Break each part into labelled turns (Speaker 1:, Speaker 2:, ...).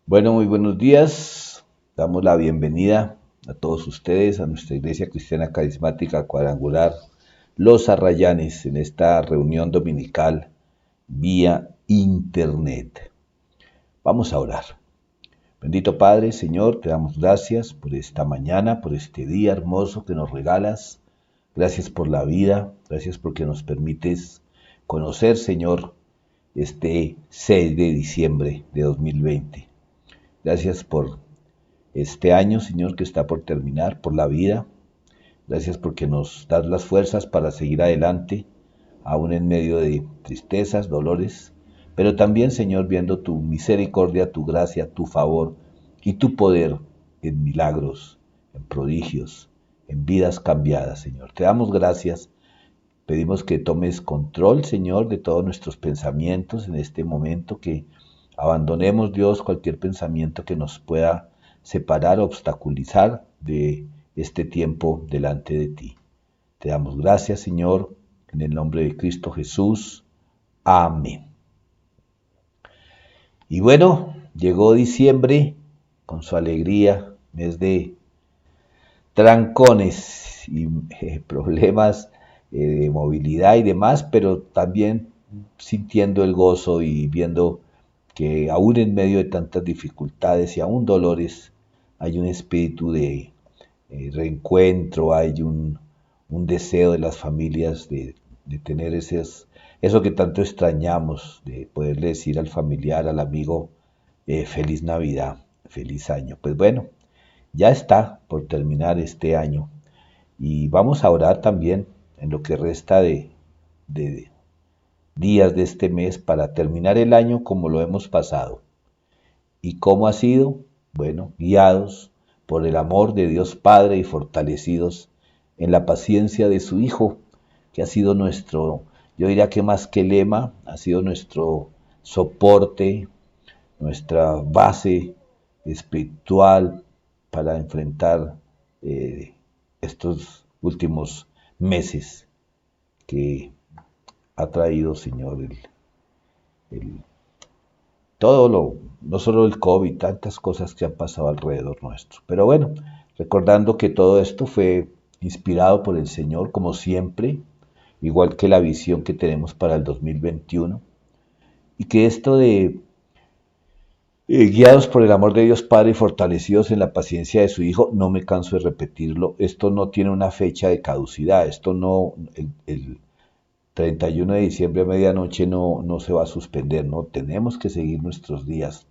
Speaker 1: Bueno, muy buenos días. Damos la bienvenida a todos ustedes a nuestra Iglesia Cristiana Carismática Cuadrangular Los Arrayanes en esta reunión dominical vía internet. Vamos a orar. Bendito Padre, Señor, te damos gracias por esta mañana, por este día hermoso que nos regalas. Gracias por la vida, gracias porque nos permites conocer, Señor, este 6 de diciembre de 2020. Gracias por este año, Señor, que está por terminar, por la vida. Gracias porque nos das las fuerzas para seguir adelante, aún en medio de tristezas, dolores, pero también, Señor, viendo tu misericordia, tu gracia, tu favor y tu poder en milagros, en prodigios, en vidas cambiadas, Señor. Te damos gracias. Pedimos que tomes control, Señor, de todos nuestros pensamientos en este momento, que abandonemos, Dios, cualquier pensamiento que nos pueda separar, obstaculizar de este tiempo delante de ti. Te damos gracias, Señor, en el nombre de Cristo Jesús. Amén. Y bueno, llegó diciembre con su alegría, mes de trancones y problemas de movilidad y demás, pero también sintiendo el gozo y viendo que aún en medio de tantas dificultades y aún dolores hay un espíritu de reencuentro, hay un deseo de las familias de tener eso que tanto extrañamos, de poderle decir al familiar, al amigo, feliz Navidad, feliz año. Pues bueno, ya está por terminar este año y vamos a orar también en lo que resta de días de este mes para terminar el año como lo hemos pasado. ¿Y cómo ha sido? Bueno, guiados por el amor de Dios Padre y fortalecidos en la paciencia de su Hijo, que ha sido nuestro, yo diría que más que lema, ha sido nuestro soporte, nuestra base espiritual para enfrentar estos últimos meses que ha traído, Señor, el no solo el COVID, tantas cosas que han pasado alrededor nuestro. Pero bueno, recordando que todo esto fue inspirado por el Señor, como siempre, igual que la visión que tenemos para el 2021, y que esto de guiados por el amor de Dios Padre y fortalecidos en la paciencia de su Hijo, no me canso de repetirlo, esto no tiene una fecha de caducidad, esto no, el 31 de diciembre a medianoche no se va a suspender, no, tenemos que seguir nuestros días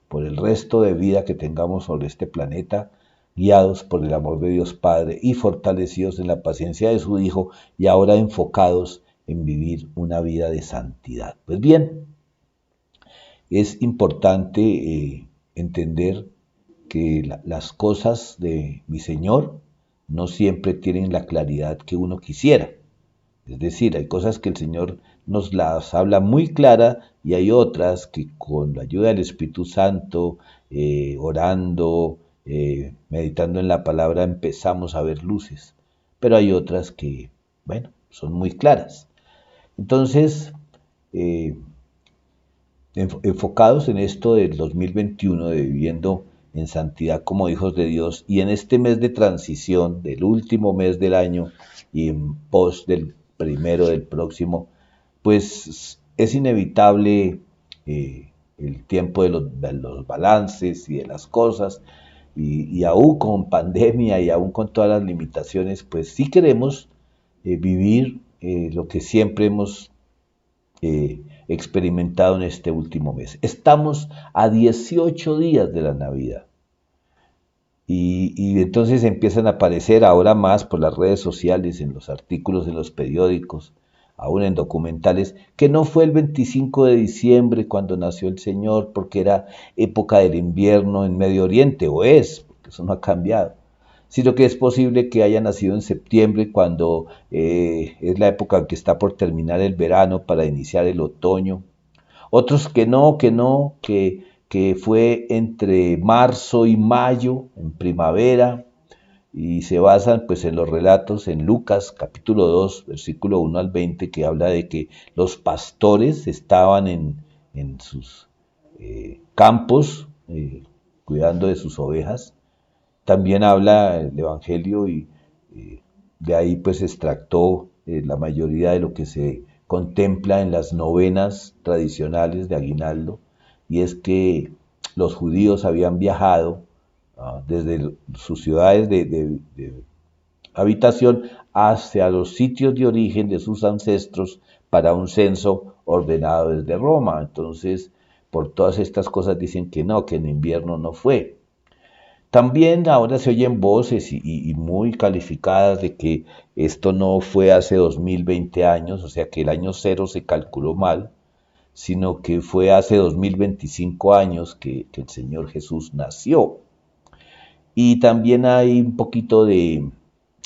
Speaker 1: por el resto de vida que tengamos sobre este planeta, guiados por el amor de Dios Padre y fortalecidos en la paciencia de su Hijo y ahora enfocados en vivir una vida de santidad. Pues bien, es importante entender que las cosas de mi Señor no siempre tienen la claridad que uno quisiera. Es decir, hay cosas que el Señor nos las habla muy clara y hay otras que con la ayuda del Espíritu Santo, orando, meditando en la palabra, empezamos a ver luces. Pero hay otras que, bueno, son muy claras. Entonces, eh, enfocados en esto del 2021, de viviendo en santidad como hijos de Dios, y en este mes de transición, del último mes del año y en pos del primero del próximo, pues es inevitable el tiempo de los balances y de las cosas, y aún con pandemia y aún con todas las limitaciones, pues sí queremos vivir lo que siempre hemos experimentado en este último mes. Estamos a 18 días de la Navidad. Y entonces empiezan a aparecer ahora más por las redes sociales, en los artículos de los periódicos, aún en documentales, que no fue el 25 de diciembre cuando nació el Señor, porque era época del invierno en Medio Oriente, o es, porque eso no ha cambiado, sino que es posible que haya nacido en septiembre, cuando es la época que está por terminar el verano para iniciar el otoño. Otros que fue entre marzo y mayo, en primavera, y se basan pues en los relatos en Lucas capítulo 2, versículo 1 al 20, que habla de que los pastores estaban en sus campos cuidando de sus ovejas. También habla el Evangelio y de ahí pues extractó la mayoría de lo que se contempla en las novenas tradicionales de Aguinaldo, y es que los judíos habían viajado desde sus ciudades de habitación hacia los sitios de origen de sus ancestros para un censo ordenado desde Roma. Entonces, por todas estas cosas dicen que no, que en invierno no fue. También ahora se oyen voces y muy calificadas de que esto no fue hace 2020 años, o sea que el año cero se calculó mal, sino que fue hace 2025 años que el Señor Jesús nació. Y también hay un poquito de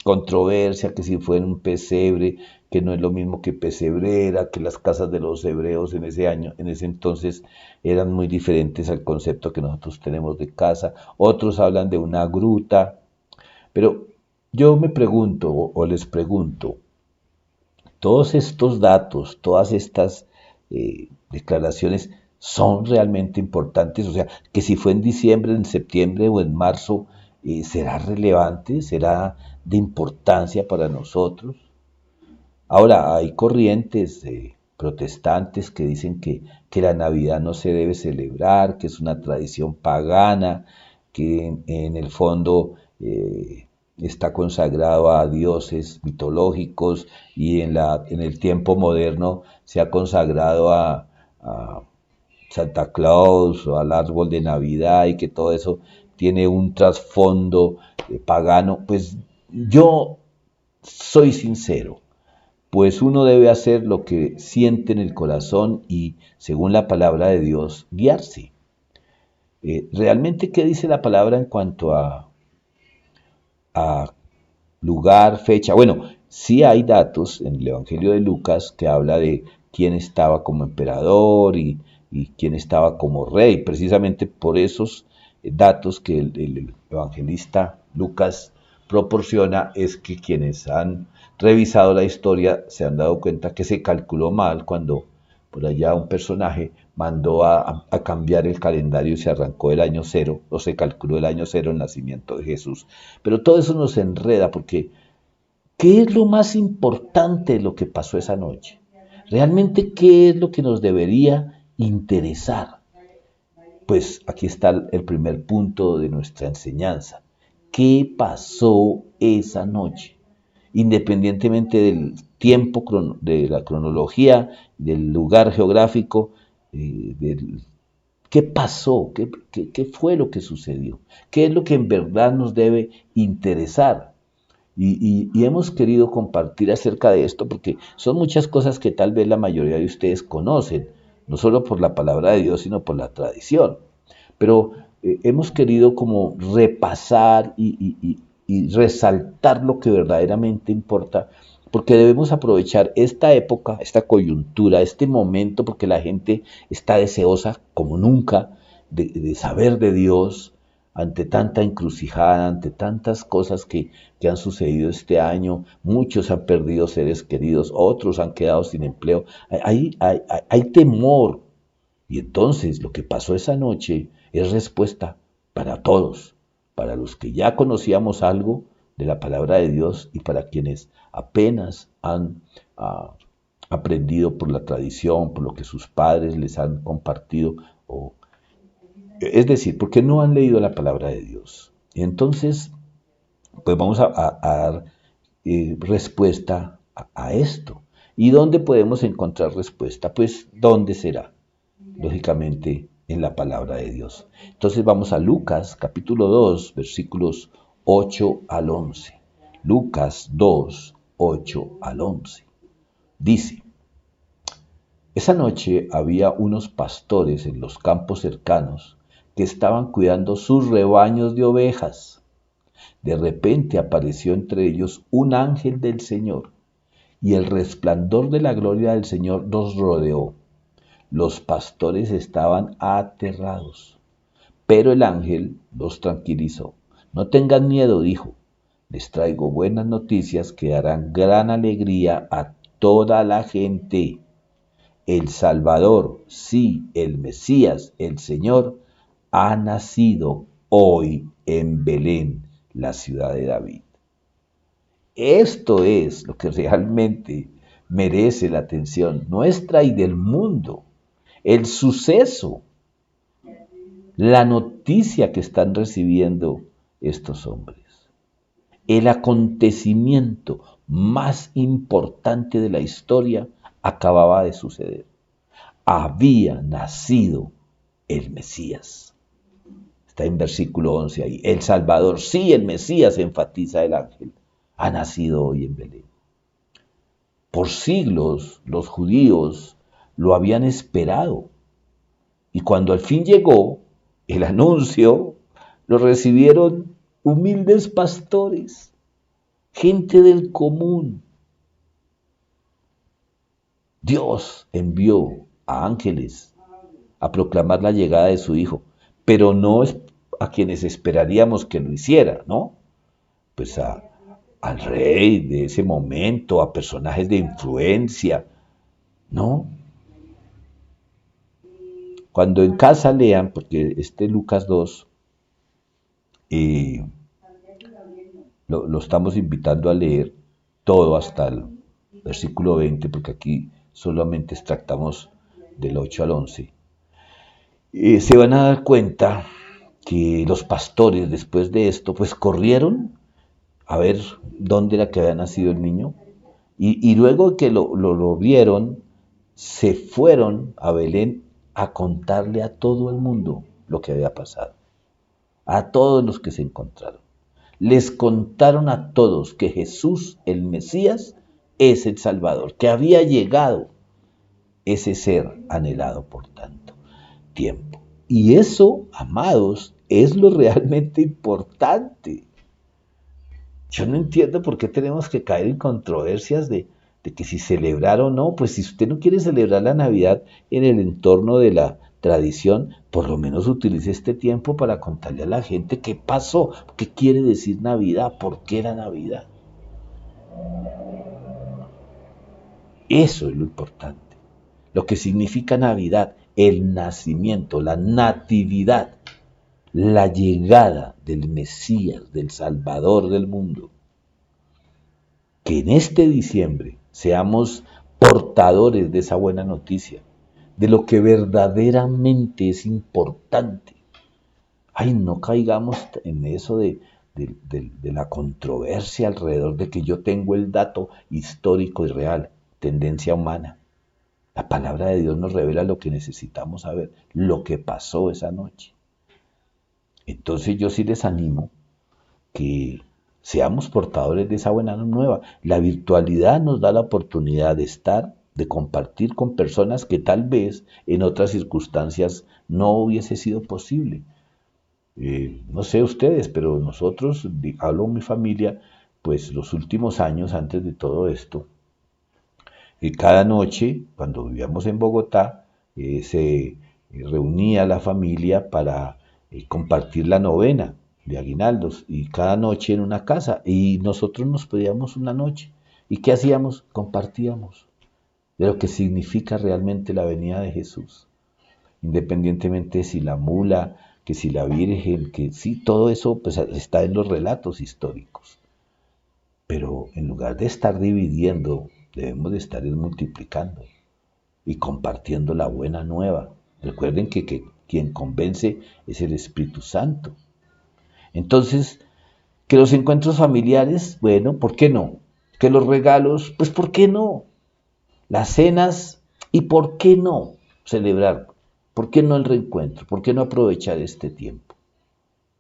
Speaker 1: controversia que si fue en un pesebre, que no es lo mismo que pesebrera, que las casas de los hebreos en ese año, en ese entonces eran muy diferentes al concepto que nosotros tenemos de casa. Otros hablan de una gruta, pero yo me pregunto o les pregunto, todos estos datos, todas estas declaraciones son realmente importantes, o sea, que si fue en diciembre, en septiembre o en marzo, ¿será relevante? ¿Será de importancia para nosotros? Ahora, hay corrientes protestantes que dicen que la Navidad no se debe celebrar, que es una tradición pagana, que en el fondo está consagrado a dioses mitológicos y en el tiempo moderno se ha consagrado a Santa Claus o al árbol de Navidad, y que todo eso tiene un trasfondo pagano. Pues yo soy sincero, pues uno debe hacer lo que siente en el corazón y, según la palabra de Dios, guiarse. ¿Realmente qué dice la palabra en cuanto a lugar, fecha? Bueno, sí hay datos en el Evangelio de Lucas que habla de quién estaba como emperador y quién estaba como rey. Precisamente por esos datos que el evangelista Lucas proporciona es que quienes han revisado la historia se han dado cuenta que se calculó mal cuando por allá un personaje mandó a cambiar el calendario y se arrancó el año cero, o se calculó el año cero, el nacimiento de Jesús. Pero todo eso nos enreda porque ¿qué es lo más importante de lo que pasó esa noche? ¿Realmente qué es lo que nos debería interesar? Pues aquí está el primer punto de nuestra enseñanza. ¿Qué pasó esa noche? Independientemente del tiempo, de la cronología, del lugar geográfico, ¿qué pasó? ¿Qué fue lo que sucedió? ¿Qué es lo que en verdad nos debe interesar? Y hemos querido compartir acerca de esto porque son muchas cosas que tal vez la mayoría de ustedes conocen, no solo por la palabra de Dios, sino por la tradición. Pero hemos querido como repasar y resaltar lo que verdaderamente importa, porque debemos aprovechar esta época, esta coyuntura, este momento, porque la gente está deseosa como nunca de saber de Dios, ante tanta encrucijada, ante tantas cosas que han sucedido este año. Muchos han perdido seres queridos, otros han quedado sin empleo. Hay temor. Y entonces lo que pasó esa noche es respuesta para todos, para los que ya conocíamos algo de la palabra de Dios y para quienes apenas han aprendido por la tradición, por lo que sus padres les han compartido, es decir, porque no han leído la palabra de Dios. Y entonces, pues vamos a dar respuesta a esto. ¿Y dónde podemos encontrar respuesta? Pues, ¿dónde será? Lógicamente, en la palabra de Dios. Entonces vamos a Lucas capítulo 2, versículos 8 al 11. Lucas 2, 8 al 11. Dice: esa noche había unos pastores en los campos cercanos que estaban cuidando sus rebaños de ovejas. De repente apareció entre ellos un ángel del Señor, y el resplandor de la gloria del Señor los rodeó. Los pastores estaban aterrados, pero el ángel los tranquilizó. No tengan miedo, dijo. Les traigo buenas noticias que darán gran alegría a toda la gente. El Salvador, sí, el Mesías, el Señor, ha nacido hoy en Belén, la ciudad de David. Esto es lo que realmente merece la atención nuestra y del mundo. El suceso, la noticia que están recibiendo estos hombres. El acontecimiento más importante de la historia acababa de suceder. Había nacido el Mesías. Está en versículo 11 ahí. El Salvador, sí, el Mesías, enfatiza el ángel, ha nacido hoy en Belén. Por siglos los judíos lo habían esperado. Y cuando al fin llegó el anuncio, lo recibieron humildes pastores, gente del común. Dios envió a ángeles a proclamar la llegada de su Hijo, pero no es a quienes esperaríamos que lo hiciera, ¿no? Pues al rey de ese momento, a personajes de influencia, ¿no? Cuando en casa lean, porque Lucas 2, eh, lo estamos invitando a leer todo hasta el versículo 20, porque aquí solamente extractamos del 8 al 11. Se van a dar cuenta que los pastores después de esto pues corrieron a ver dónde era que había nacido el niño y luego que lo vieron se fueron a Belén a contarle a todo el mundo lo que había pasado, a todos los que se encontraron. Les contaron a todos que Jesús, el Mesías, es el Salvador, que había llegado ese ser anhelado por tanto tiempo. Y eso, amados, es lo realmente importante. Yo no entiendo por qué tenemos que caer en controversias de que si celebrar o no. Pues si usted no quiere celebrar la Navidad en el entorno de la tradición, por lo menos utilice este tiempo para contarle a la gente qué pasó, qué quiere decir Navidad, por qué la Navidad. Eso es lo importante. Lo que significa Navidad, el nacimiento, la natividad, la llegada del Mesías, del Salvador del mundo. Que en este diciembre seamos portadores de esa buena noticia, de lo que verdaderamente es importante. Ay, no caigamos en eso de la controversia alrededor de que yo tengo el dato histórico y real, tendencia humana. La palabra de Dios nos revela lo que necesitamos saber, lo que pasó esa noche. Entonces yo sí les animo que seamos portadores de esa buena nueva. La virtualidad nos da la oportunidad de estar, de compartir con personas que tal vez en otras circunstancias no hubiese sido posible. No sé ustedes, pero nosotros, hablo de mi familia, pues los últimos años antes de todo esto, cada noche, cuando vivíamos en Bogotá, se reunía la familia para compartir la novena de aguinaldos y cada noche en una casa y nosotros nos pedíamos una noche. ¿Y qué hacíamos? Compartíamos de lo que significa realmente la venida de Jesús. Independientemente de si la mula, que si la Virgen, que sí, todo eso pues, está en los relatos históricos. Pero en lugar de estar dividiendo, debemos de estar multiplicando y compartiendo la buena nueva. Recuerden que quien convence es el Espíritu Santo. Entonces, que los encuentros familiares, bueno, ¿por qué no? Que los regalos, pues ¿por qué no? Las cenas, ¿y por qué no celebrar? ¿Por qué no el reencuentro? ¿Por qué no aprovechar este tiempo?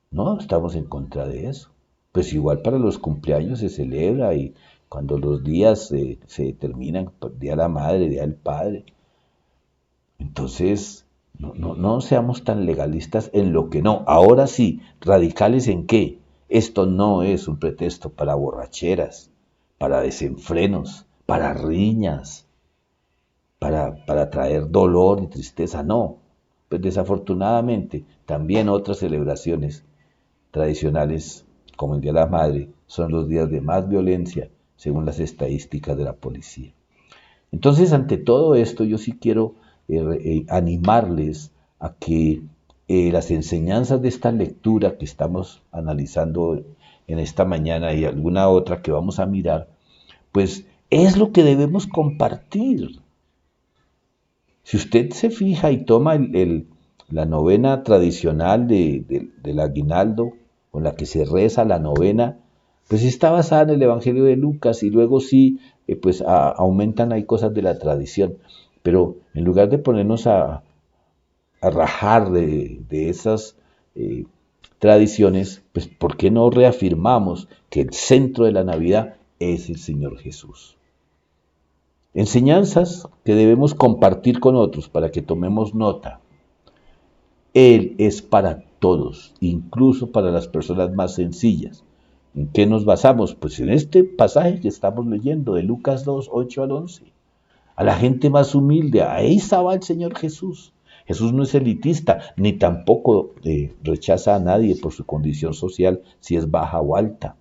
Speaker 1: No, estamos en contra de eso. Pues igual para los cumpleaños se celebra y cuando los días se terminan, Día de la Madre, Día del Padre. Entonces, no seamos tan legalistas en lo que no. Ahora sí, radicales en qué. Esto no es un pretexto para borracheras, para desenfrenos, para riñas, para traer dolor y tristeza. No, pues desafortunadamente también otras celebraciones tradicionales, como el Día de la Madre, son los días de más violencia, según las estadísticas de la policía. Entonces, ante todo esto, yo sí quiero animarles a que las enseñanzas de esta lectura que estamos analizando en esta mañana y alguna otra que vamos a mirar, pues es lo que debemos compartir. Si usted se fija y toma la novena tradicional del aguinaldo, con la que se reza la novena, pues está basada en el Evangelio de Lucas y luego sí, pues aumentan, hay cosas de la tradición, pero en lugar de ponernos a rajar de esas eh, tradiciones, pues ¿por qué no reafirmamos que el centro de la Navidad es el Señor Jesús? Enseñanzas que debemos compartir con otros para que tomemos nota. Él es para todos, incluso para las personas más sencillas. ¿En qué nos basamos? Pues en este pasaje que estamos leyendo de Lucas 2, 8 al 11. A la gente más humilde, ahí estaba el Señor Jesús. Jesús no es elitista, ni tampoco rechaza a nadie por su condición social, si es baja o alta.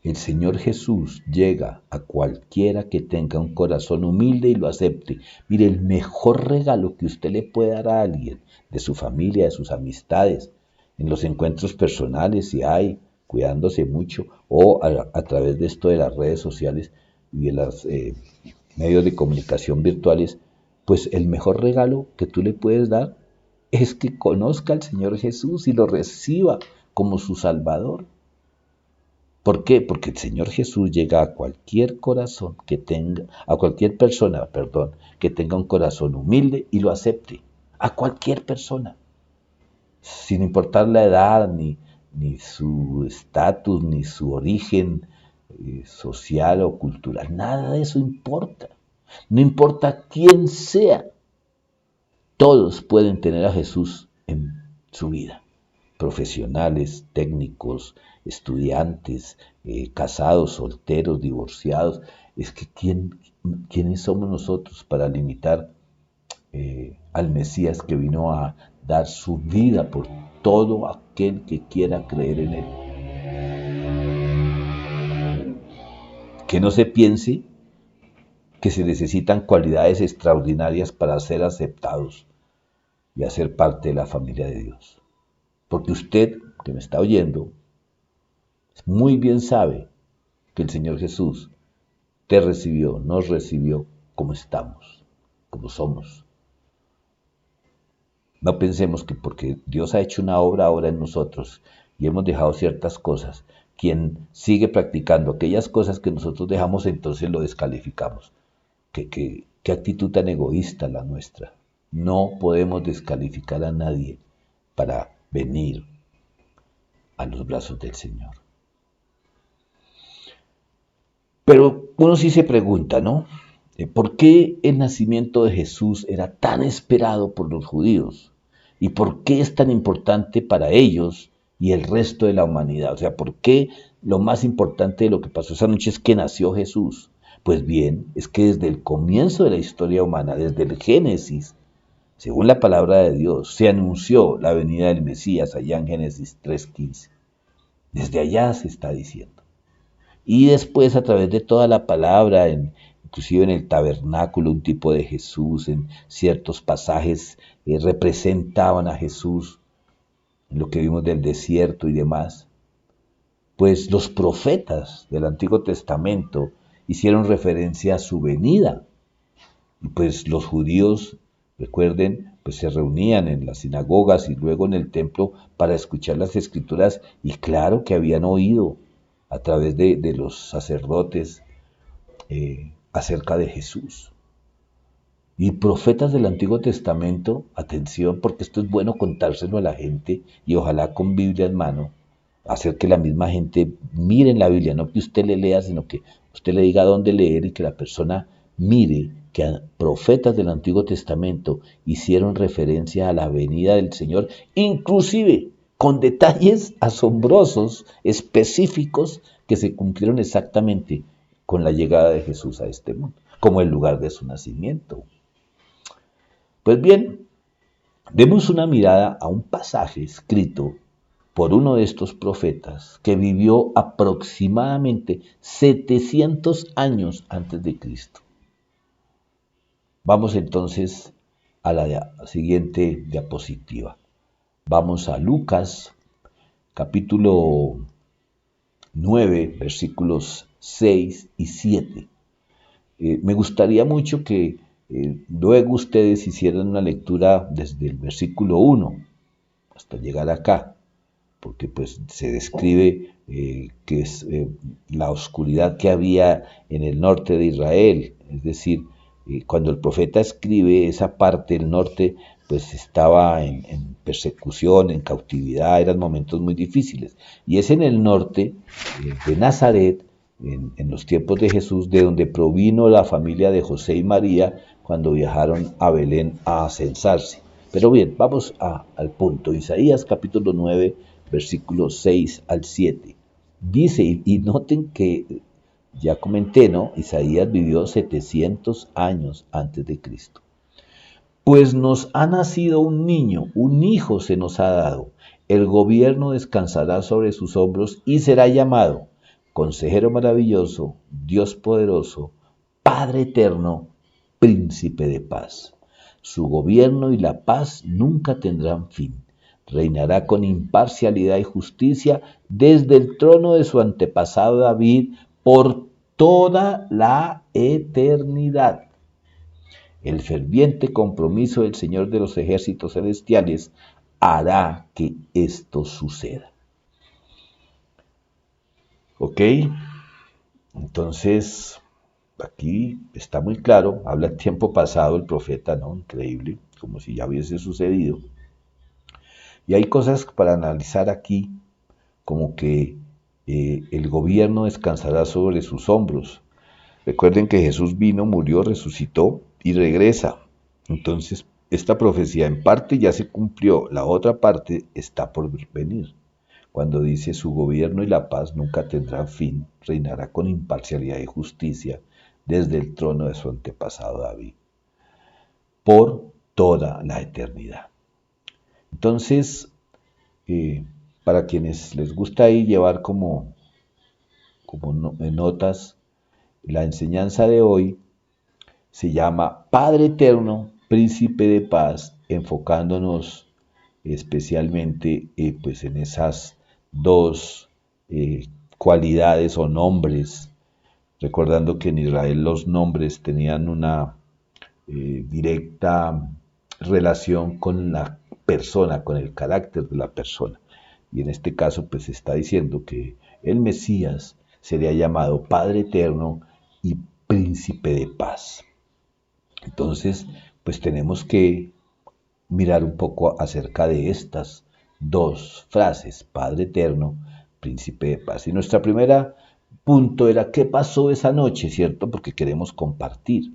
Speaker 1: El Señor Jesús llega a cualquiera que tenga un corazón humilde y lo acepte. Mire, el mejor regalo que usted le puede dar a alguien, de su familia, de sus amistades, en los encuentros personales, si hay, cuidándose mucho, o a través de esto de las redes sociales y de los medios de comunicación virtuales, pues el mejor regalo que tú le puedes dar es que conozca al Señor Jesús y lo reciba como su Salvador. ¿Por qué? Porque el Señor Jesús llega a cualquier corazón que tenga, a cualquier persona, perdón, que tenga un corazón humilde y lo acepte. A cualquier persona, sin importar la edad, ni su estatus, ni su origen social o cultural. Nada de eso importa. No importa quién sea, todos pueden tener a Jesús en su vida. Profesionales, técnicos, estudiantes, casados, solteros, divorciados. Es que ¿quiénes somos nosotros para limitar al Mesías que vino a dar su vida por todo aquel que quiera creer en él? Que no se piense que se necesitan cualidades extraordinarias para ser aceptados y hacer parte de la familia de Dios. Porque usted, que me está oyendo, muy bien sabe que el Señor Jesús te recibió, nos recibió como estamos, como somos. No pensemos que porque Dios ha hecho una obra ahora en nosotros y hemos dejado ciertas cosas, quien sigue practicando aquellas cosas que nosotros dejamos, entonces lo descalificamos. ¿Qué actitud tan egoísta la nuestra? No podemos descalificar a nadie para venir a los brazos del Señor. Pero uno sí se pregunta, ¿no? ¿Por qué el nacimiento de Jesús era tan esperado por los judíos? ¿Y por qué es tan importante para ellos y el resto de la humanidad? O sea, ¿por qué lo más importante de lo que pasó esa noche es que nació Jesús? Pues bien, es que desde el comienzo de la historia humana, desde el Génesis, según la palabra de Dios, se anunció la venida del Mesías allá en Génesis 3:15. Desde allá se está diciendo. Y después a través de toda la palabra, inclusive en el tabernáculo, un tipo de Jesús, en ciertos pasajes representaban a Jesús, en lo que vimos del desierto y demás. Pues los profetas del Antiguo Testamento hicieron referencia a su venida. Y pues los judíos, recuerden, pues se reunían en las sinagogas y luego en el templo para escuchar las escrituras y claro que habían oído a través de los sacerdotes acerca de Jesús. Y profetas del Antiguo Testamento, atención, porque esto es bueno contárselo a la gente y ojalá con Biblia en mano, hacer que la misma gente mire en la Biblia, no que usted le lea, sino que usted le diga dónde leer y que la persona mire que profetas del Antiguo Testamento hicieron referencia a la venida del Señor, inclusive con detalles asombrosos, específicos, que se cumplieron exactamente con la llegada de Jesús a este mundo, como el lugar de su nacimiento. Pues bien, demos una mirada a un pasaje escrito por uno de estos profetas que vivió aproximadamente 700 años antes de Cristo. Vamos entonces a la siguiente diapositiva. Vamos a Lucas, capítulo 9, versículos 6 y 7. Me gustaría mucho que luego ustedes hicieran una lectura desde el versículo 1 hasta llegar acá, porque pues se describe que es la oscuridad que había en el norte de Israel, es decir, cuando el profeta escribe esa parte, el norte pues estaba en persecución, en cautividad, eran momentos muy difíciles, y es en el norte de Nazaret, en los tiempos de Jesús, de donde provino la familia de José y María cuando viajaron a Belén a censarse. Pero bien, vamos al punto. Isaías capítulo 9, versículos 6 al 7. Dice, y noten que ya comenté, ¿no? Isaías vivió 700 años antes de Cristo. Pues nos ha nacido un niño, un hijo se nos ha dado. El gobierno descansará sobre sus hombros y será llamado Consejero maravilloso, Dios poderoso, Padre eterno, Príncipe de paz. Su gobierno y la paz nunca tendrán fin. Reinará con imparcialidad y justicia desde el trono de su antepasado David por toda la eternidad. El ferviente compromiso del Señor de los ejércitos celestiales hará que esto suceda. ¿Ok? Entonces, aquí está muy claro, habla en tiempo pasado el profeta, ¿no? Increíble, como si ya hubiese sucedido. Y hay cosas para analizar aquí, como que el gobierno descansará sobre sus hombros. Recuerden que Jesús vino, murió, resucitó y regresa. Entonces, esta profecía en parte ya se cumplió, la otra parte está por venir. Cuando dice su gobierno y la paz nunca tendrán fin, reinará con imparcialidad y justicia desde el trono de su antepasado David, por toda la eternidad. Entonces, para quienes les gusta ahí llevar como notas, la enseñanza de hoy se llama Padre Eterno, Príncipe de Paz, enfocándonos especialmente pues en esas dos cualidades o nombres, recordando que en Israel los nombres tenían una directa relación con la persona, con el carácter de la persona. Y en este caso pues está diciendo que el Mesías sería llamado Padre Eterno y Príncipe de Paz. Entonces pues tenemos que mirar un poco acerca de estas dos frases, Padre Eterno, Príncipe de Paz. Y nuestra primera punto era qué pasó esa noche, ¿cierto? Porque queremos compartir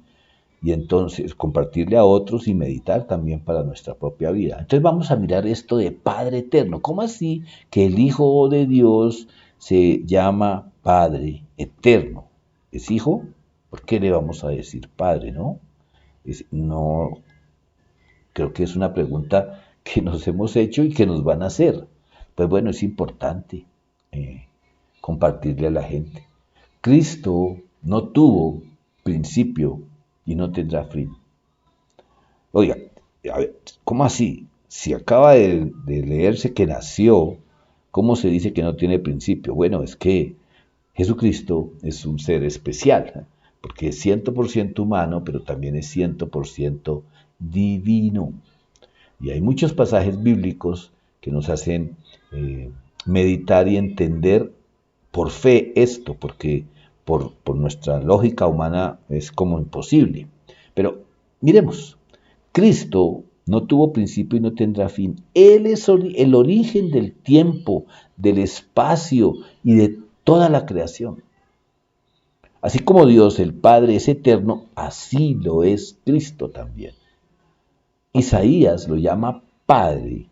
Speaker 1: y entonces compartirle a otros y meditar también para nuestra propia vida. Entonces vamos a mirar esto de Padre Eterno. ¿Cómo así que el Hijo de Dios se llama Padre Eterno? ¿Es Hijo? ¿Por qué le vamos a decir Padre, no? No, creo que es una pregunta que nos hemos hecho y que nos van a hacer. Pues bueno, es importante compartirle a la gente. Cristo no tuvo principio y no tendrá fin. Oiga, a ver, ¿cómo así? Si acaba de leerse que nació, ¿cómo se dice que no tiene principio? Bueno, es que Jesucristo es un ser especial, porque es 100% humano, pero también es 100% divino. Y hay muchos pasajes bíblicos que nos hacen meditar y entender por fe esto, porque por nuestra lógica humana es como imposible. Pero miremos, Cristo no tuvo principio y no tendrá fin. Él es el origen del tiempo, del espacio y de toda la creación. Así como Dios el Padre es eterno, así lo es Cristo también. Isaías lo llama Padre,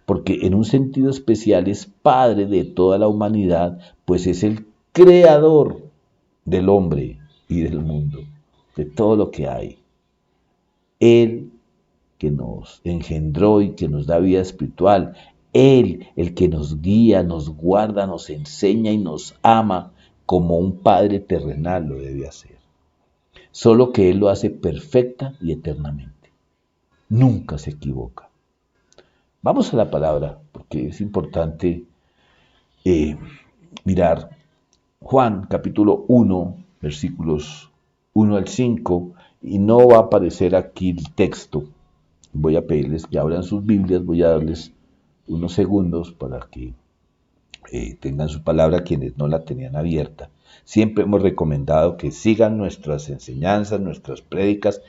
Speaker 1: porque en un sentido especial es Padre de toda la humanidad, pues es el creador del hombre y del mundo, de todo lo que hay. Él que nos engendró y que nos da vida espiritual. Él, el que nos guía, nos guarda, nos enseña y nos ama como un Padre terrenal lo debe hacer. Solo que Él lo hace perfecta y eternamente. Nunca se equivoca. Vamos a la palabra, porque es importante eh, mirar Juan capítulo 1, versículos 1 al 5, y no va a aparecer aquí el texto. Voy a pedirles que abran sus Biblias, voy a darles unos segundos para que tengan su palabra quienes no la tenían abierta. Siempre hemos recomendado que sigan nuestras enseñanzas, nuestras prédicas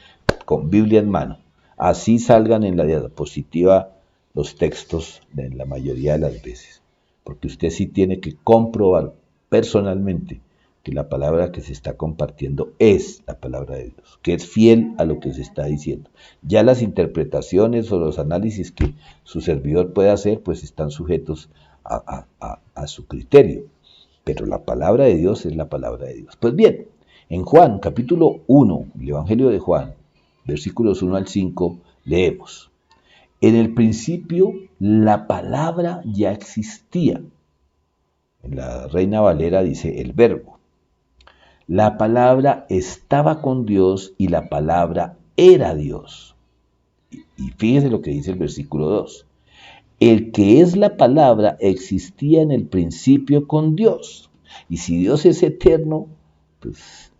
Speaker 1: con Biblia en mano. Así salgan en la diapositiva los textos en la mayoría de las veces. Porque usted sí tiene que comprobar personalmente que la palabra que se está compartiendo es la palabra de Dios, que es fiel a lo que se está diciendo. Ya las interpretaciones o los análisis que su servidor puede hacer, pues están sujetos a su criterio. Pero la palabra de Dios es la palabra de Dios. Pues bien, en Juan capítulo 1, el Evangelio de Juan, versículos 1 al 5, leemos: en el principio la palabra ya existía. En la Reina Valera dice el verbo. La palabra estaba con Dios y la palabra era Dios. Y fíjese lo que dice el versículo 2. El que es la palabra existía en el principio con Dios. Y si Dios es eterno, pues...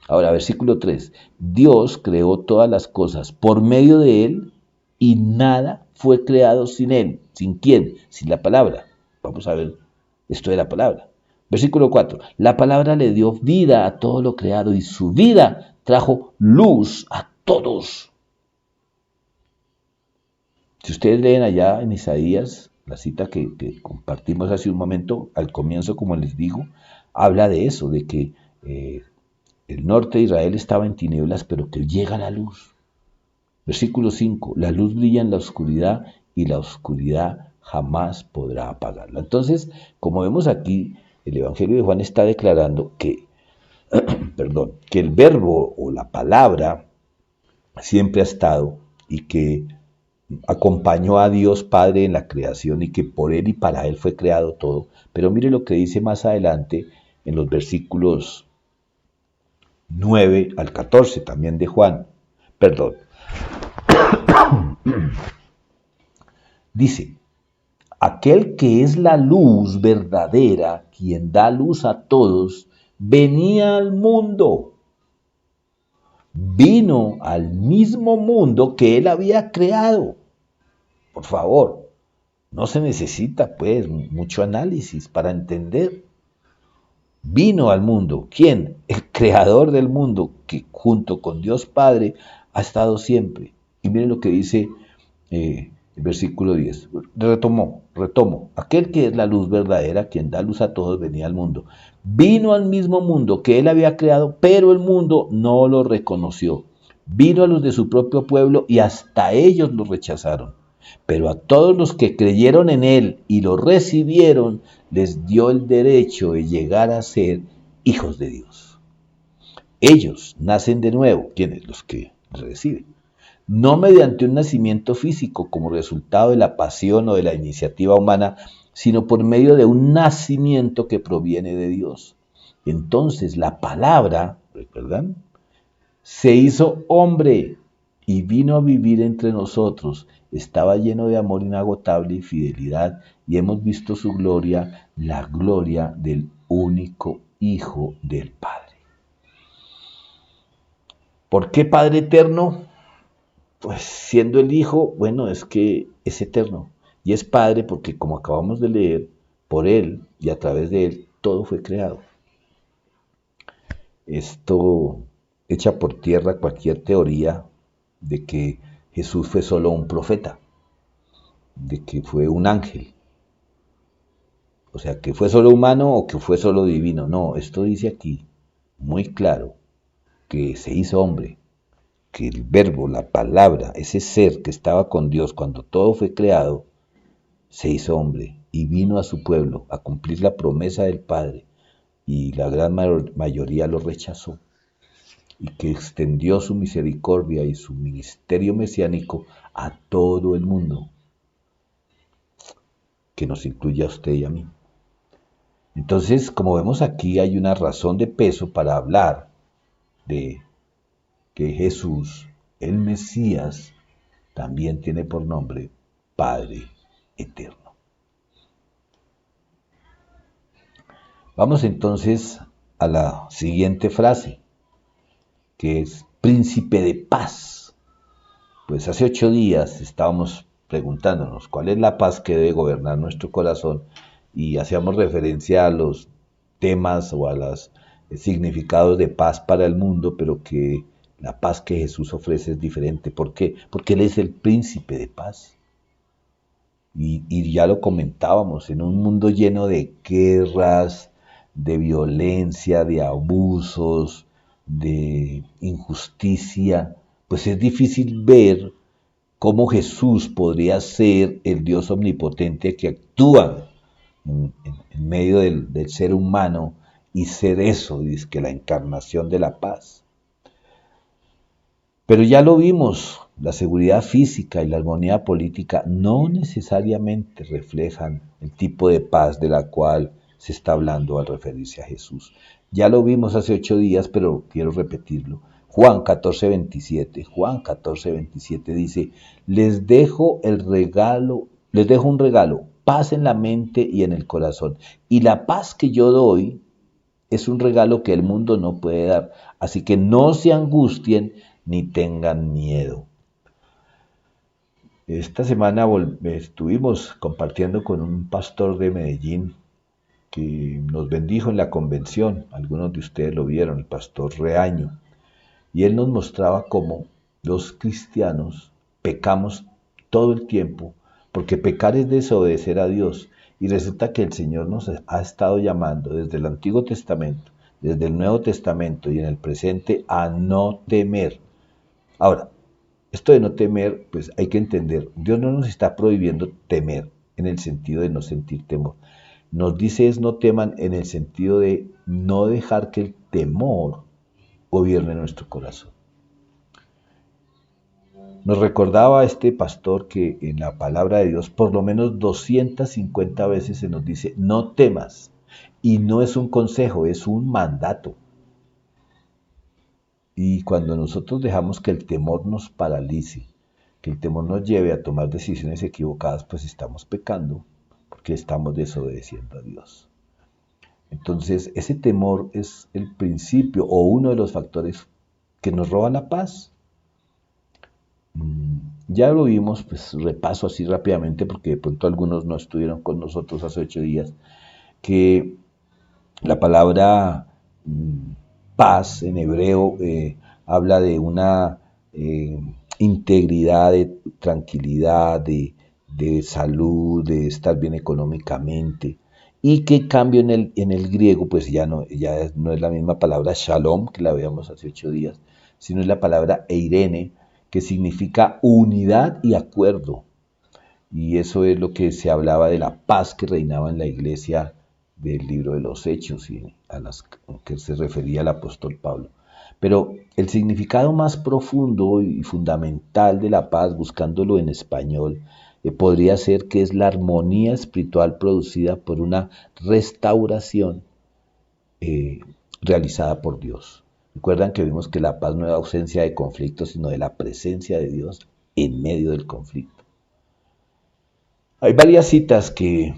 Speaker 1: Ahora, versículo 3. Dios creó todas las cosas por medio de Él y nada fue creado sin Él. ¿Sin quién? Sin la palabra. Vamos a ver esto de la palabra. Versículo 4. La palabra le dio vida a todo lo creado y su vida trajo luz a todos. Si ustedes leen allá en Isaías, la cita que compartimos hace un momento, al comienzo, como les digo, habla de eso, de que el norte de Israel estaba en tinieblas, pero que llega la luz. Versículo 5, la luz brilla en la oscuridad y la oscuridad jamás podrá apagarla. Entonces, como vemos aquí, el Evangelio de Juan está declarando que, que el verbo o la palabra siempre ha estado y que acompañó a Dios Padre en la creación y que por Él y para Él fue creado todo. Pero mire lo que dice más adelante en los versículos 9 al 14 también de Juan. Dice, aquel que es la luz verdadera, quien da luz a todos, venía al mundo. Vino al mismo mundo que Él había creado. Por favor, no se necesita pues mucho análisis para entender. Vino al mundo. ¿Quién? El creador del mundo, que junto con Dios Padre ha estado siempre. Y miren lo que dice el versículo 10. Retomo. Aquel que es la luz verdadera, quien da luz a todos, venía al mundo. Vino al mismo mundo que él había creado, pero el mundo no lo reconoció. Vino a los de su propio pueblo y hasta ellos lo rechazaron. Pero a todos los que creyeron en él y lo recibieron, les dio el derecho de llegar a ser hijos de Dios. Ellos nacen de nuevo, ¿quiénes? Los que reciben. No mediante un nacimiento físico como resultado de la pasión o de la iniciativa humana, sino por medio de un nacimiento que proviene de Dios. Entonces la palabra, ¿recuerdan? Se hizo hombre y vino a vivir entre nosotros. Estaba lleno de amor inagotable y fidelidad, y hemos visto su gloria, la gloria del único Hijo del Padre. ¿Por qué Padre eterno? Pues siendo el Hijo, bueno, es que es eterno. Y es Padre porque, como acabamos de leer, por Él y a través de Él, todo fue creado. Esto echa por tierra cualquier teoría de que Jesús fue solo un profeta, de que fue un ángel, o sea, que fue solo humano o que fue solo divino. No, esto dice aquí muy claro que se hizo hombre, que el verbo, la palabra, ese ser que estaba con Dios cuando todo fue creado, se hizo hombre y vino a su pueblo a cumplir la promesa del Padre, y la gran mayoría lo rechazó, y que extendió su misericordia y su ministerio mesiánico a todo el mundo, que nos incluye a usted y a mí. Entonces, como vemos aquí, hay una razón de peso para hablar de que Jesús, el Mesías, también tiene por nombre Padre eterno. Vamos entonces a la siguiente frase, que es príncipe de paz. Pues hace 8 días estábamos preguntándonos cuál es la paz que debe gobernar nuestro corazón y hacíamos referencia a los temas o a los significados de paz para el mundo, pero que la paz que Jesús ofrece es diferente. ¿Por qué? Porque Él es el príncipe de paz. Y ya lo comentábamos, en un mundo lleno de guerras, de violencia, de abusos, de injusticia, pues es difícil ver cómo Jesús podría ser el Dios omnipotente que actúa en medio del ser humano y ser eso, dice que la encarnación de la paz. Pero ya lo vimos, la seguridad física y la armonía política no necesariamente reflejan el tipo de paz de la cual se está hablando al referirse a Jesús. Ya lo vimos hace 8 días, pero quiero repetirlo. Juan 14:27 dice, les dejo un regalo, paz en la mente y en el corazón. Y la paz que yo doy es un regalo que el mundo no puede dar. Así que no se angustien ni tengan miedo. Esta semana estuvimos compartiendo con un pastor de Medellín que nos bendijo en la convención. Algunos de ustedes lo vieron, el pastor Reaño. Y él nos mostraba cómo los cristianos pecamos todo el tiempo, porque pecar es desobedecer a Dios. Y resulta que el Señor nos ha estado llamando desde el Antiguo Testamento, desde el Nuevo Testamento y en el presente a no temer. Ahora, esto de no temer, pues hay que entender, Dios no nos está prohibiendo temer en el sentido de no sentir temor. Nos dice es no teman en el sentido de no dejar que el temor gobierne nuestro corazón. Nos recordaba este pastor que en la palabra de Dios por lo menos 250 veces se nos dice no temas. Y no es un consejo, es un mandato. Y cuando nosotros dejamos que el temor nos paralice, que el temor nos lleve a tomar decisiones equivocadas, pues estamos pecando, porque estamos desobedeciendo a Dios. Entonces, ese temor es el principio o uno de los factores que nos roban la paz. Ya lo vimos, pues repaso así rápidamente, porque de pronto algunos no estuvieron con nosotros hace 8 días, que la palabra paz en hebreo habla de una integridad, de tranquilidad, de salud, de estar bien económicamente. Y que cambio en el griego, pues ya no es la misma palabra shalom, que la veíamos hace 8 días, sino es la palabra eirene, que significa unidad y acuerdo. Y eso es lo que se hablaba de la paz que reinaba en la iglesia del libro de los Hechos y a las que se refería el apóstol Pablo. Pero el significado más profundo y fundamental de la paz, buscándolo en español, podría ser que es la armonía espiritual producida por una restauración realizada por Dios. Recuerdan que vimos que la paz no es ausencia de conflicto, sino de la presencia de Dios en medio del conflicto. Hay varias citas que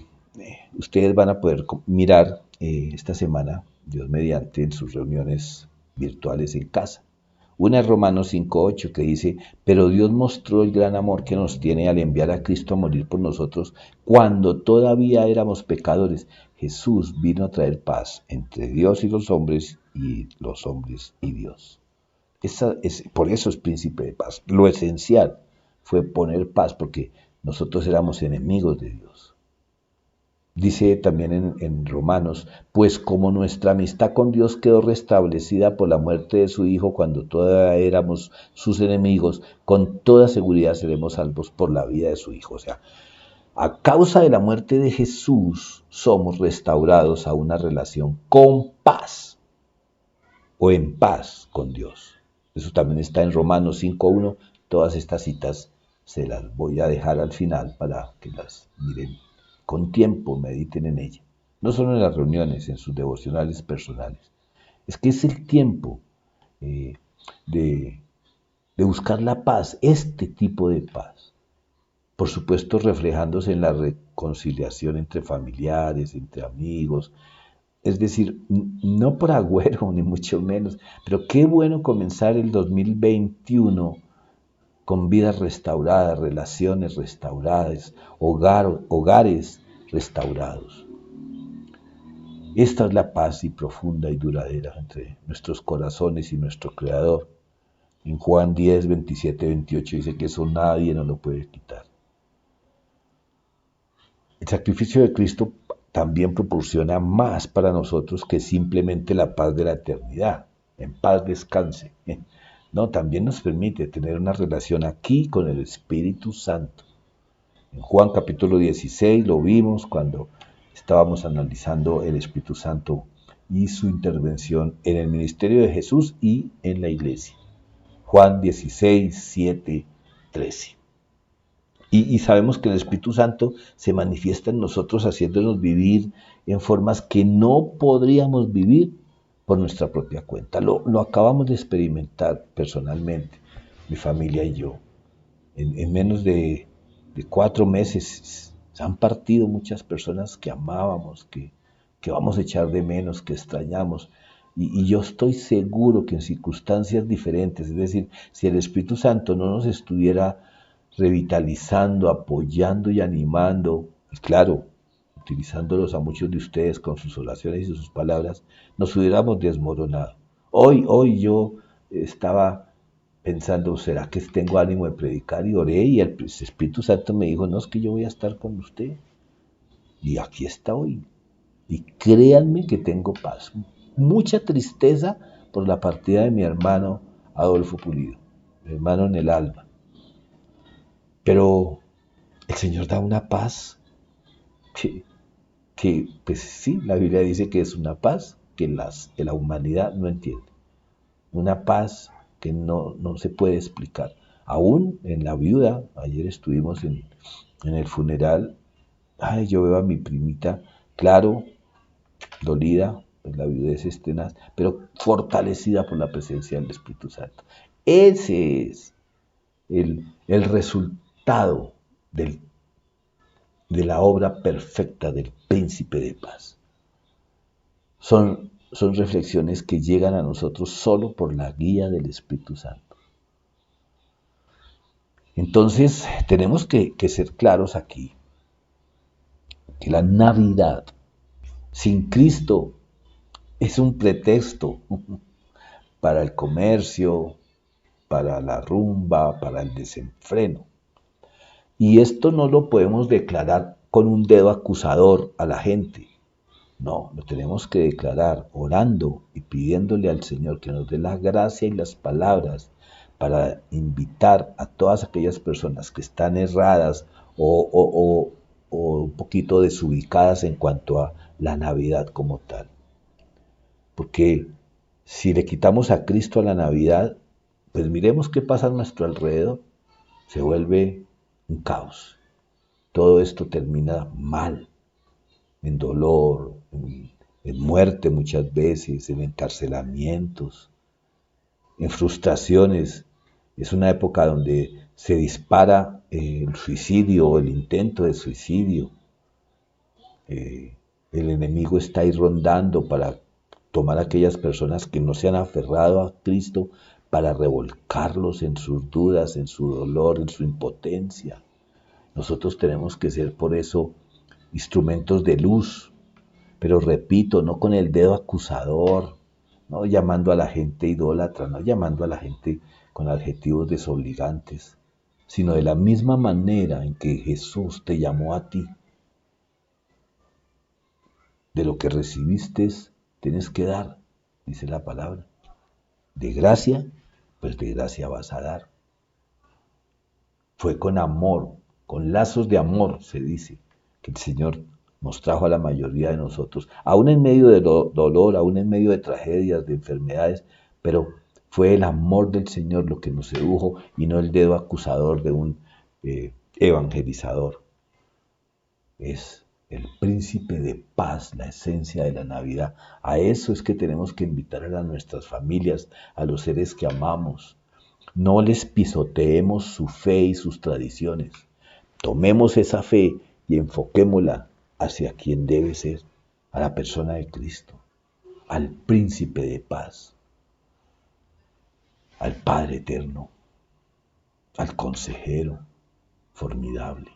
Speaker 1: ustedes van a poder mirar esta semana, Dios mediante, en sus reuniones virtuales en casa. Una es Romanos 5:8 que dice, pero Dios mostró el gran amor que nos tiene al enviar a Cristo a morir por nosotros cuando todavía éramos pecadores. Jesús vino a traer paz entre Dios y los hombres y Dios. Por eso es príncipe de paz. Lo esencial fue poner paz porque nosotros éramos enemigos de Dios. Dice también en Romanos, pues como nuestra amistad con Dios quedó restablecida por la muerte de su Hijo cuando todavía éramos sus enemigos, con toda seguridad seremos salvos por la vida de su Hijo. O sea, a causa de la muerte de Jesús somos restaurados a una relación con paz o en paz con Dios. Eso también está en Romanos 5:1. Todas estas citas se las voy a dejar al final para que las miren con tiempo, mediten en ella. No solo en las reuniones, en sus devocionales personales. Es que es el tiempo de buscar la paz, este tipo de paz. por supuesto reflejándose en la reconciliación entre familiares, entre amigos, es decir, no por agüero ni mucho menos, pero qué bueno comenzar el 2021 con vidas restauradas, relaciones restauradas, hogares restaurados. Esta es la paz y profunda y duradera entre nuestros corazones y nuestro Creador. En Juan 10, 27, 28 dice que eso nadie nos lo puede quitar. El sacrificio de Cristo también proporciona más para nosotros que simplemente la paz de la eternidad. En paz descanse. No, también nos permite tener una relación aquí con el Espíritu Santo. En Juan capítulo 16 lo vimos cuando estábamos analizando el Espíritu Santo y su intervención en el ministerio de Jesús y en la iglesia. Juan 16, 7, 13. Y sabemos que el Espíritu Santo se manifiesta en nosotros haciéndonos vivir en formas que no podríamos vivir por nuestra propia cuenta. Lo acabamos de experimentar personalmente, mi familia y yo. En menos de 4 meses se han partido muchas personas que amábamos, que vamos a echar de menos, que extrañamos. Y yo estoy seguro que en circunstancias diferentes, es decir, si el Espíritu Santo no nos estuviera revitalizando, apoyando y animando, y claro, utilizándolos a muchos de ustedes con sus oraciones y sus palabras, nos hubiéramos desmoronado. Hoy yo estaba pensando, ¿será que tengo ánimo de predicar? Y oré y el Espíritu Santo me dijo, no, es que yo voy a estar con usted. Y aquí está hoy. Y créanme que tengo paz. Mucha tristeza por la partida de mi hermano Adolfo Pulido, mi hermano en el alma. Pero el Señor da una paz que pues sí, la Biblia dice que es una paz que la humanidad no entiende. Una paz que no se puede explicar. Aún en la viuda, ayer estuvimos en el funeral, yo veo a mi primita, claro, dolida, pues la viudez es tenaz, pero fortalecida por la presencia del Espíritu Santo. Ese es el resultado de la obra perfecta del Príncipe de Paz. Son reflexiones que llegan a nosotros solo por la guía del Espíritu Santo. Entonces, tenemos que ser claros aquí, que la Navidad sin Cristo es un pretexto para el comercio, para la rumba, para el desenfreno. Y esto no lo podemos declarar con un dedo acusador a la gente. No, lo tenemos que declarar orando y pidiéndole al Señor que nos dé la gracia y las palabras para invitar a todas aquellas personas que están erradas o un poquito desubicadas en cuanto a la Navidad como tal. Porque si le quitamos a Cristo a la Navidad, pues miremos qué pasa a nuestro alrededor. Se vuelve un caos. Todo esto termina mal, en dolor, en muerte muchas veces, en encarcelamientos, en frustraciones. Es una época donde se dispara el suicidio o el intento de suicidio. El enemigo está ahí rondando para tomar a aquellas personas que no se han aferrado a Cristo para revolcarlos en sus dudas, en su dolor, en su impotencia. Nosotros tenemos que ser por eso instrumentos de luz, pero repito, no con el dedo acusador, no llamando a la gente idólatra, no llamando a la gente con adjetivos desobligantes, sino de la misma manera en que Jesús te llamó a ti. De lo que recibiste tienes que dar, dice la palabra. De gracia, pues de gracia vas a dar. Fue con amor, con lazos de amor, se dice, que el Señor nos trajo a la mayoría de nosotros, aún en medio de dolor, aún en medio de tragedias, de enfermedades, pero fue el amor del Señor lo que nos sedujo y no el dedo acusador de un evangelizador. Es el príncipe de paz, la esencia de la Navidad. A eso es que tenemos que invitar a nuestras familias, a los seres que amamos. No les pisoteemos su fe y sus tradiciones. tomemos esa fe y enfoquémosla hacia quien debe ser, a la persona de Cristo, al príncipe de paz, al Padre eterno, al consejero formidable.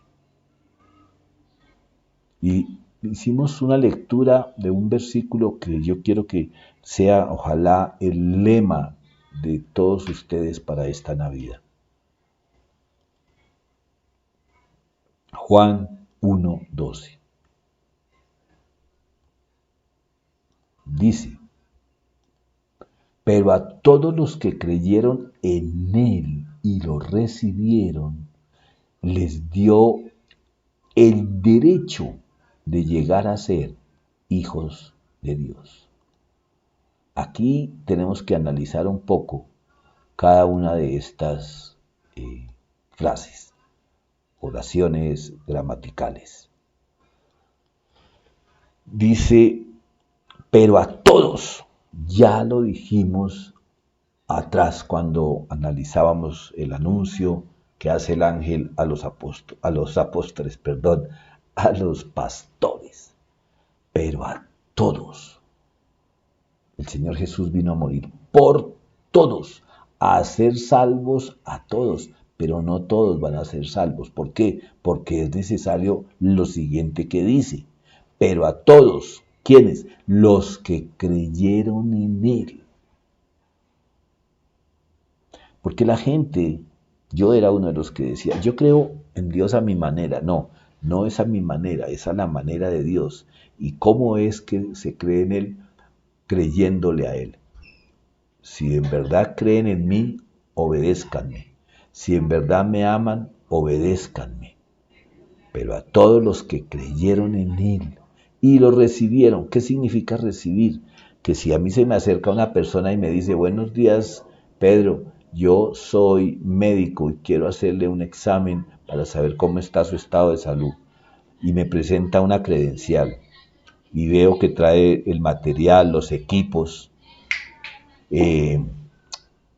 Speaker 1: Y hicimos una lectura de un versículo que yo quiero que sea, ojalá, el lema de todos ustedes para esta Navidad. Juan 1:12. Dice: pero a todos los que creyeron en Él y lo recibieron, les dio el derecho de llegar a ser hijos de Dios. Aquí tenemos que analizar un poco cada una de estas frases, oraciones gramaticales. Dice, pero a todos, ya lo dijimos atrás cuando analizábamos el anuncio que hace el ángel a los apóstoles, a los pastores, pero a todos. El Señor Jesús vino a morir por todos, a hacer salvos a todos, pero no todos van a ser salvos. ¿Por qué? Porque es necesario lo siguiente que dice, pero a todos. ¿Quiénes? Los que creyeron en Él. Porque la gente, yo era uno de los que decía, yo creo en Dios a mi manera. No, no es a mi manera, es a la manera de Dios. ¿Y cómo es que se cree en Él? Creyéndole a Él. Si en verdad creen en mí, obedézcanme. Si en verdad me aman, obedézcanme. Pero a todos los que creyeron en Él y lo recibieron, ¿qué significa recibir? Que si a mí se me acerca una persona y me dice, buenos días, Pedro, yo soy médico y quiero hacerle un examen para saber cómo está su estado de salud, y me presenta una credencial, y veo que trae el material, los equipos,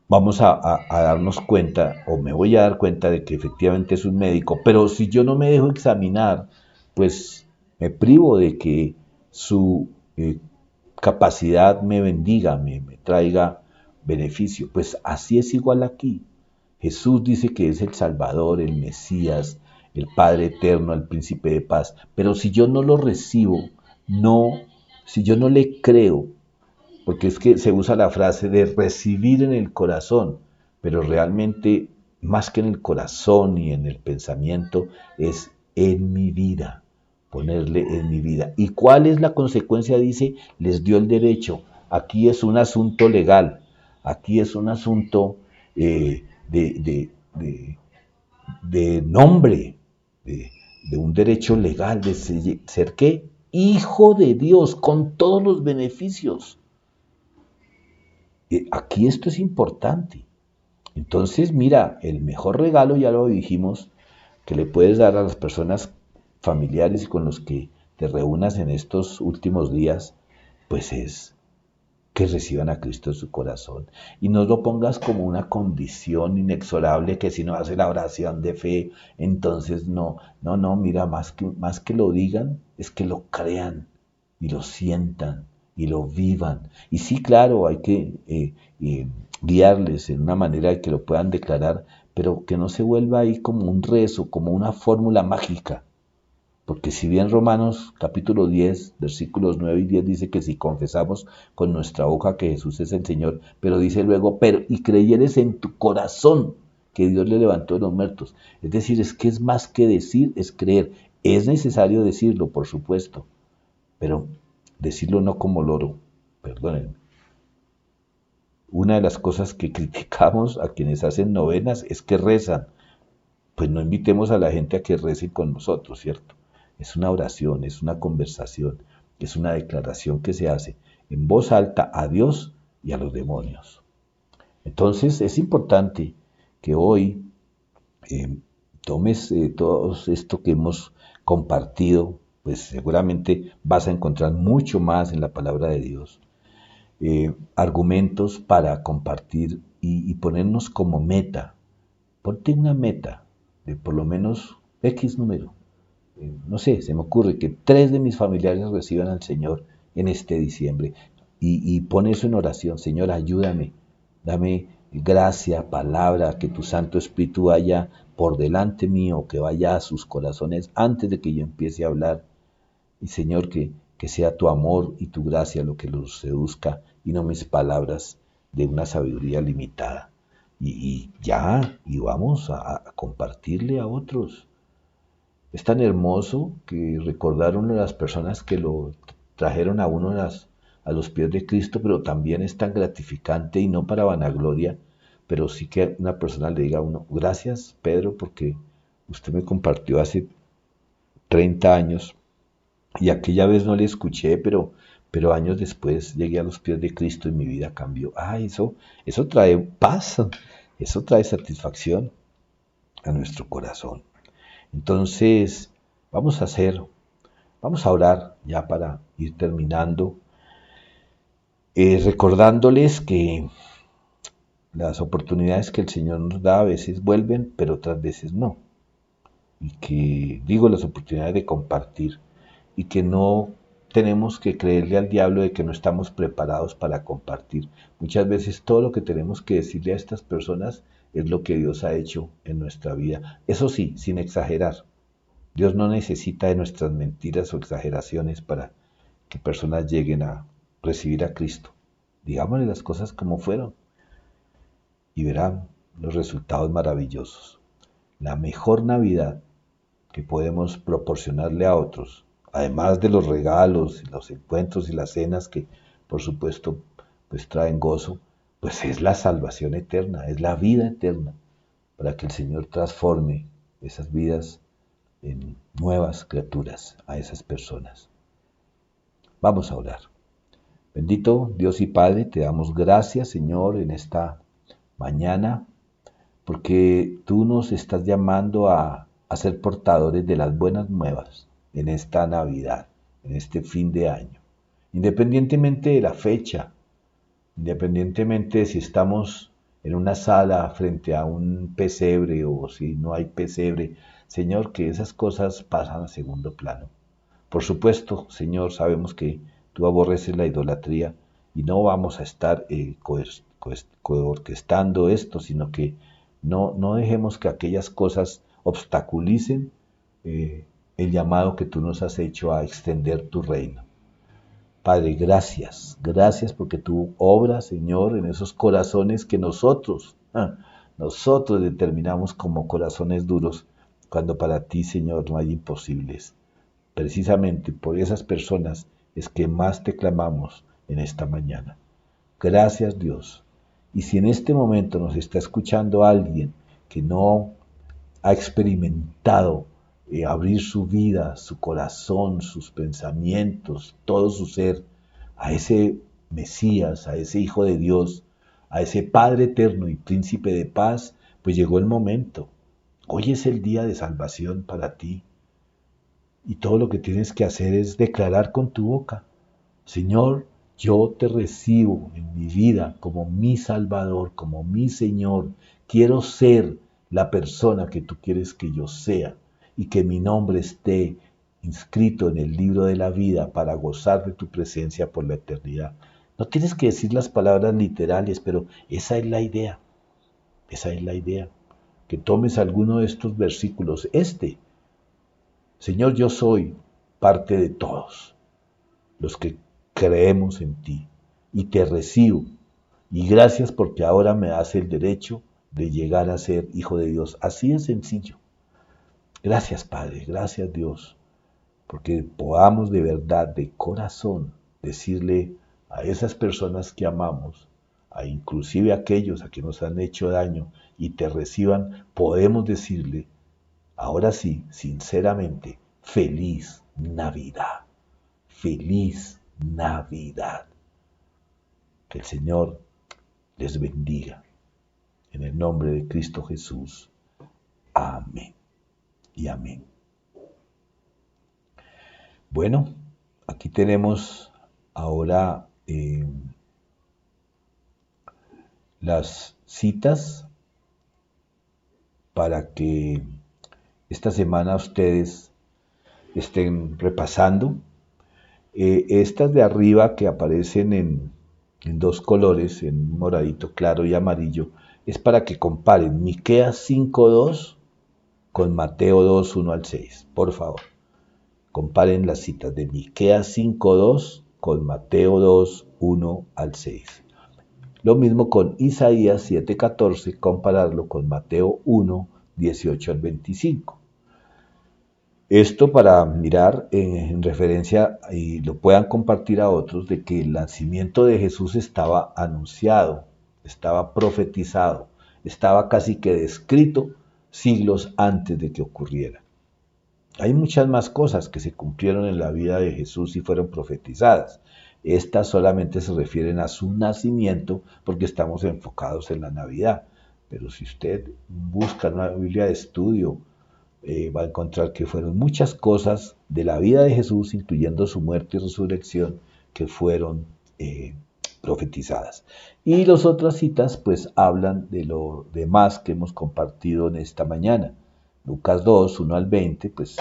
Speaker 1: vamos a darnos cuenta, o me voy a dar cuenta de que efectivamente es un médico, pero si yo no me dejo examinar, pues me privo de que su capacidad me bendiga, me traiga beneficio. Pues así es igual aquí. Jesús dice que es el Salvador, el Mesías, el Padre eterno, el Príncipe de paz, pero si yo no lo recibo, si yo no le creo, porque es que se usa la frase de recibir en el corazón, pero realmente más que en el corazón y en el pensamiento es en mi vida, ponerle en mi vida. ¿Y cuál es la consecuencia? Dice, les dio el derecho. Aquí es un asunto legal, aquí es un asunto de nombre, de un derecho legal, de ser ¿qué? Hijo de Dios, con todos los beneficios. Aquí esto es importante. Entonces, mira, el mejor regalo, ya lo dijimos, que le puedes dar a las personas familiares y con los que te reúnas en estos últimos días, pues es que reciban a Cristo en su corazón. Y no lo pongas como una condición inexorable que si no hace la oración de fe, entonces no, mira, más que lo digan, es que lo crean y lo sientan y lo vivan. Y sí, claro, hay que guiarles en una manera de que lo puedan declarar, pero que no se vuelva ahí como un rezo, como una fórmula mágica. Porque si bien Romanos capítulo 10, versículos 9 y 10 dice que si confesamos con nuestra boca que Jesús es el Señor, pero dice luego, y creyeres en tu corazón que Dios le levantó de los muertos. Es decir, es que es más que decir, es creer. Es necesario decirlo, por supuesto, pero decirlo no como loro, perdónenme. Una de las cosas que criticamos a quienes hacen novenas es que rezan. Pues no invitemos a la gente a que rece con nosotros, ¿cierto? Es una oración, es una conversación, es una declaración que se hace en voz alta a Dios y a los demonios. Entonces es importante que hoy tomes todo esto que hemos compartido, pues seguramente vas a encontrar mucho más en la palabra de Dios. Argumentos para compartir y ponernos como meta. Ponte una meta de por lo menos X número. No sé, se me ocurre que 3 de mis familiares reciban al Señor en este diciembre. Y pon eso en oración. Señor, ayúdame, dame gracia, palabra, que tu Santo Espíritu vaya por delante mío, que vaya a sus corazones antes de que yo empiece a hablar. Y Señor, que sea tu amor y tu gracia lo que los seduzca y no mis palabras de una sabiduría limitada. Y vamos a compartirle a otros. Es tan hermoso que recordaron a las personas que lo trajeron a uno a los pies de Cristo, pero también es tan gratificante y no para vanagloria, pero sí que una persona le diga a uno, gracias Pedro, porque usted me compartió hace 30 años y aquella vez no le escuché, pero años después llegué a los pies de Cristo y mi vida cambió. Eso trae paz, eso trae satisfacción a nuestro corazón. Entonces, vamos a orar ya para ir terminando, recordándoles que las oportunidades que el Señor nos da a veces vuelven, pero otras veces no. Y que digo las oportunidades de compartir y que no tenemos que creerle al diablo de que no estamos preparados para compartir. Muchas veces todo lo que tenemos que decirle a estas personas es lo que Dios ha hecho en nuestra vida. Eso sí, sin exagerar. Dios no necesita de nuestras mentiras o exageraciones para que personas lleguen a recibir a Cristo. Digámosle las cosas como fueron y verán los resultados maravillosos. La mejor Navidad que podemos proporcionarle a otros, además de los regalos, los encuentros y las cenas que por supuesto pues traen gozo, pues es la salvación eterna, es la vida eterna, para que el Señor transforme esas vidas en nuevas criaturas a esas personas. Vamos a orar. Bendito Dios y Padre, te damos gracias, Señor, en esta mañana, porque tú nos estás llamando a ser portadores de las buenas nuevas en esta Navidad, en este fin de año. Independientemente de la fecha, independientemente de si estamos en una sala frente a un pesebre o si no hay pesebre, Señor, que esas cosas pasan a segundo plano. Por supuesto, Señor, sabemos que tú aborreces la idolatría y no vamos a estar orquestando esto, sino que no dejemos que aquellas cosas obstaculicen el llamado que tú nos has hecho a extender tu reino. Padre, gracias porque tú obras, Señor, en esos corazones que nosotros determinamos como corazones duros, cuando para ti, Señor, no hay imposibles. Precisamente por esas personas es que más te clamamos en esta mañana. Gracias, Dios. Y si en este momento nos está escuchando alguien que no ha experimentado abrir su vida, su corazón, sus pensamientos, todo su ser a ese Mesías, a ese Hijo de Dios, a ese Padre eterno y Príncipe de paz, pues llegó el momento. Hoy es el día de salvación para ti. Y todo lo que tienes que hacer es declarar con tu boca, Señor, yo te recibo en mi vida como mi Salvador, como mi Señor. Quiero ser la persona que tú quieres que yo sea y que mi nombre esté inscrito en el libro de la vida para gozar de tu presencia por la eternidad. No tienes que decir las palabras literales, pero esa es la idea. Esa es la idea. Que tomes alguno de estos versículos, Señor, yo soy parte de todos los que creemos en ti y te recibo. Y gracias porque ahora me das el derecho de llegar a ser hijo de Dios. Así de sencillo. Gracias Padre, gracias Dios, porque podamos de verdad, de corazón, decirle a esas personas que amamos, a inclusive a aquellos a que nos han hecho daño y te reciban, podemos decirle, ahora sí, sinceramente, feliz Navidad. Feliz Navidad. Que el Señor les bendiga. En el nombre de Cristo Jesús. Amén. Y amén. Bueno, aquí tenemos ahora las citas para que esta semana ustedes estén repasando. Estas de arriba que aparecen en dos colores, en moradito claro y amarillo, es para que comparen Miqueas 5:2 con Mateo 2:1 al 6. Por favor, comparen las citas de Miqueas 5:2 con Mateo 2:1 al 6. Lo mismo con Isaías 7:14, compararlo con Mateo 1:18 al 25. Esto para mirar en referencia y lo puedan compartir a otros de que el nacimiento de Jesús estaba anunciado, estaba profetizado, estaba casi que descrito siglos antes de que ocurriera. Hay muchas más cosas que se cumplieron en la vida de Jesús y fueron profetizadas. Estas solamente se refieren a su nacimiento porque estamos enfocados en la Navidad. Pero si usted busca una Biblia de estudio, va a encontrar que fueron muchas cosas de la vida de Jesús, incluyendo su muerte y resurrección, que fueron profetizadas. Y las otras citas pues hablan de lo demás que hemos compartido en esta mañana. Lucas 2:1 al 20, pues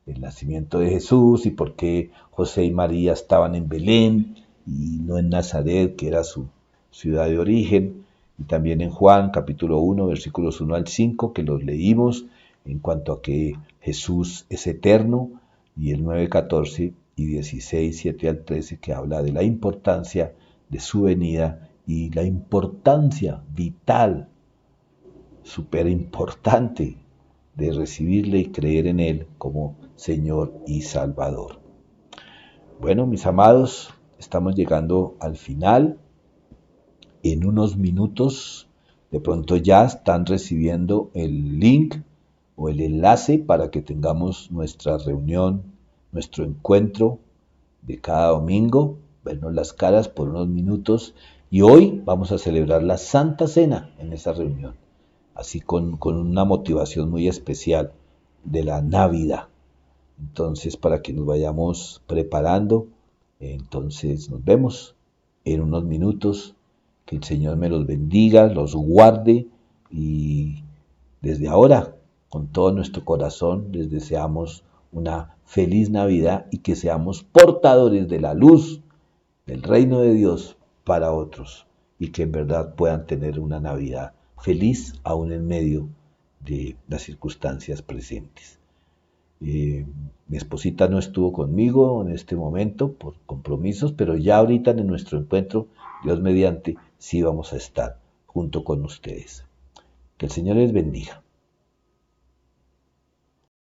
Speaker 1: el nacimiento de Jesús y por qué José y María estaban en Belén y no en Nazaret, que era su ciudad de origen. Y también en Juan capítulo 1, versículos 1 al 5, que los leímos, en cuanto a que Jesús es eterno, y el 9:14 y 16, 7 al 13, que habla de la importancia de su venida y la importancia vital, súper importante, de recibirle y creer en Él como Señor y Salvador. Bueno, mis amados, estamos llegando al final. En unos minutos, de pronto ya están recibiendo el link o el enlace para que tengamos nuestra reunión, nuestro encuentro de cada domingo, vernos las caras por unos minutos. Y hoy vamos a celebrar la Santa Cena en esa reunión, así con una motivación muy especial de la Navidad. Entonces, para que nos vayamos preparando, entonces nos vemos en unos minutos. Que el Señor me los bendiga, los guarde y desde ahora, con todo nuestro corazón, les deseamos una feliz Navidad y que seamos portadores de la luz del reino de Dios para otros y que en verdad puedan tener una Navidad feliz aún en medio de las circunstancias presentes. Mi esposita no estuvo conmigo en este momento por compromisos, pero ya ahorita en nuestro encuentro, Dios mediante, sí vamos a estar junto con ustedes. Que el Señor les bendiga.